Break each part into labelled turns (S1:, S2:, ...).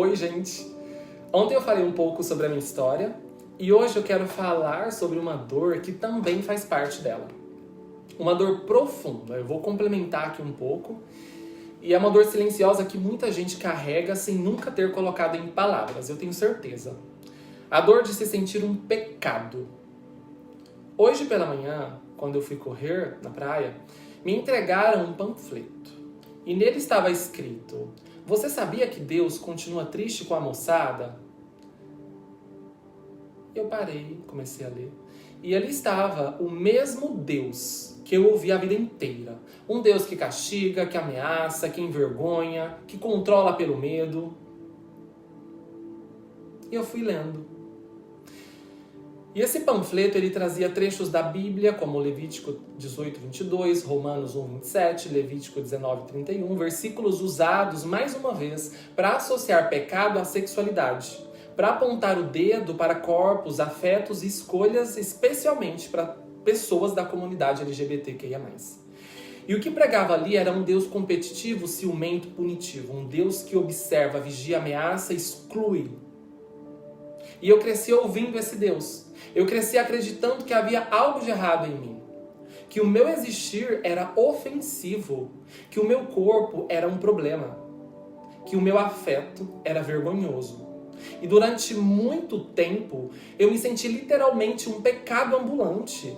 S1: Oi, gente! Ontem eu falei um pouco sobre a minha história e hoje eu quero falar sobre uma dor que também faz parte dela. Uma dor profunda, eu vou complementar aqui um pouco. E é uma dor silenciosa que muita gente carrega sem nunca ter colocado em palavras, eu tenho certeza. A dor de se sentir um pecado. Hoje pela manhã, quando eu fui correr na praia, me entregaram um panfleto. E nele estava escrito: "Você sabia que Deus continua triste com a moçada?" Eu parei, comecei a ler. E ali estava o mesmo Deus que eu ouvi a vida inteira. Um Deus que castiga, que ameaça, que envergonha, que controla pelo medo. E eu fui lendo. E esse panfleto ele trazia trechos da Bíblia, como Levítico 18:22, Romanos 1:27, Levítico 19:31, versículos usados, mais uma vez, para associar pecado à sexualidade, para apontar o dedo para corpos, afetos e escolhas, especialmente para pessoas da comunidade LGBTQIA+. E o que pregava ali era um Deus competitivo, ciumento, punitivo, um Deus que observa, vigia, ameaça, exclui. E eu cresci ouvindo esse Deus. Eu cresci acreditando que havia algo de errado em mim. Que o meu existir era ofensivo. Que o meu corpo era um problema. Que o meu afeto era vergonhoso. E durante muito tempo, eu me senti literalmente um pecado ambulante.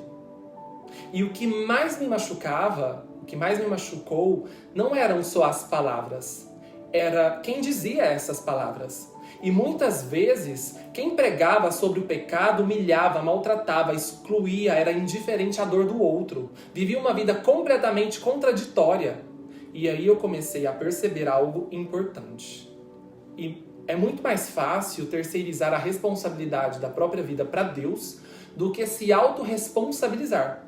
S1: E o que mais me machucava, o que mais me machucou, não eram só as palavras. Era quem dizia essas palavras. E muitas vezes, quem pregava sobre o pecado humilhava, maltratava, excluía, era indiferente à dor do outro. Vivia uma vida completamente contraditória. E aí eu comecei a perceber algo importante. E é muito mais fácil terceirizar a responsabilidade da própria vida para Deus do que se autorresponsabilizar.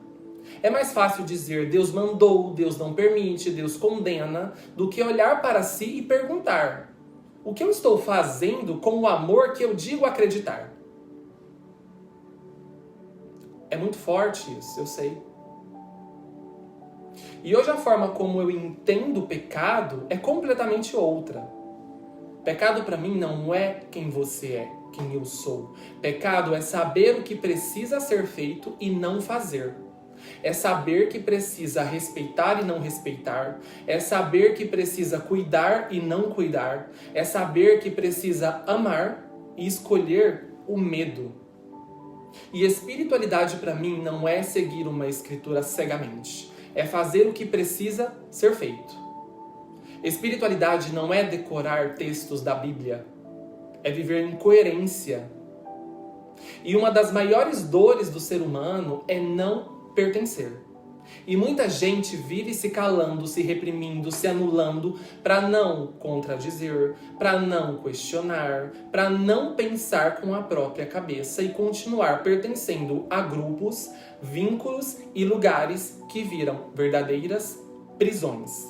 S1: É mais fácil dizer Deus mandou, Deus não permite, Deus condena, do que olhar para si e perguntar: o que eu estou fazendo com o amor que eu digo acreditar? É muito forte isso, eu sei. E hoje a forma como eu entendo o pecado é completamente outra. Pecado para mim não é quem você é, quem eu sou. Pecado é saber o que precisa ser feito e não fazer. É saber que precisa respeitar e não respeitar. É saber que precisa cuidar e não cuidar. É saber que precisa amar e escolher o medo. E espiritualidade para mim não é seguir uma escritura cegamente. É fazer o que precisa ser feito. Espiritualidade não é decorar textos da Bíblia. É viver em coerência. E uma das maiores dores do ser humano é não pertencer. E muita gente vive se calando, se reprimindo, se anulando para não contradizer, para não questionar, para não pensar com a própria cabeça e continuar pertencendo a grupos, vínculos e lugares que viram verdadeiras prisões.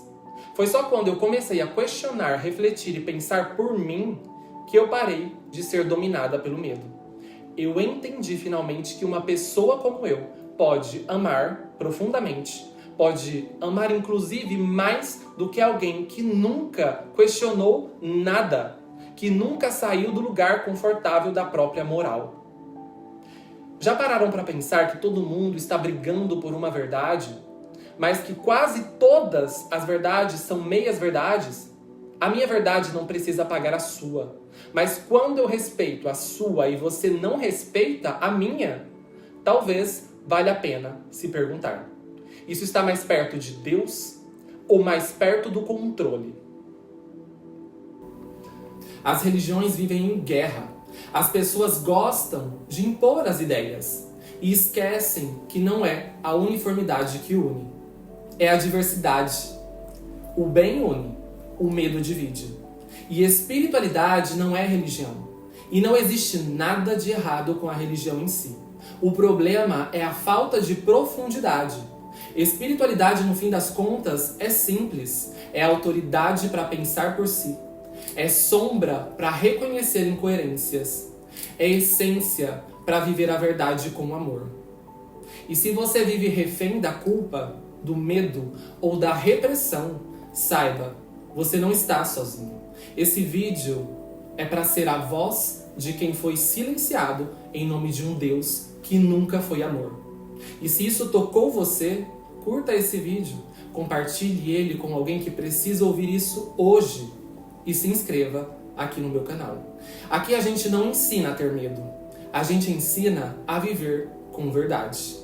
S1: Foi só quando eu comecei a questionar, refletir e pensar por mim que eu parei de ser dominada pelo medo. Eu entendi finalmente que uma pessoa como eu pode amar profundamente, pode amar inclusive mais do que alguém que nunca questionou nada, que nunca saiu do lugar confortável da própria moral. Já pararam para pensar que todo mundo está brigando por uma verdade, mas que quase todas as verdades são meias verdades? A minha verdade não precisa apagar a sua, mas quando eu respeito a sua e você não respeita a minha, talvez valha a pena se perguntar: isso está mais perto de Deus ou mais perto do controle? As religiões vivem em guerra. As pessoas gostam de impor as ideias e esquecem que não é a uniformidade que une. É a diversidade. O bem une, o medo divide. E espiritualidade não é religião. E não existe nada de errado com a religião em si. O problema é a falta de profundidade. Espiritualidade, no fim das contas, é simples. É autoridade para pensar por si. É sombra para reconhecer incoerências. É essência para viver a verdade com amor. E se você vive refém da culpa, do medo ou da repressão, saiba, você não está sozinho. Esse vídeo É para ser a voz de quem foi silenciado em nome de um Deus que nunca foi amor. E se isso tocou você, curta esse vídeo, compartilhe ele com alguém que precisa ouvir isso hoje e se inscreva aqui no meu canal. Aqui a gente não ensina a ter medo, a gente ensina a viver com verdade.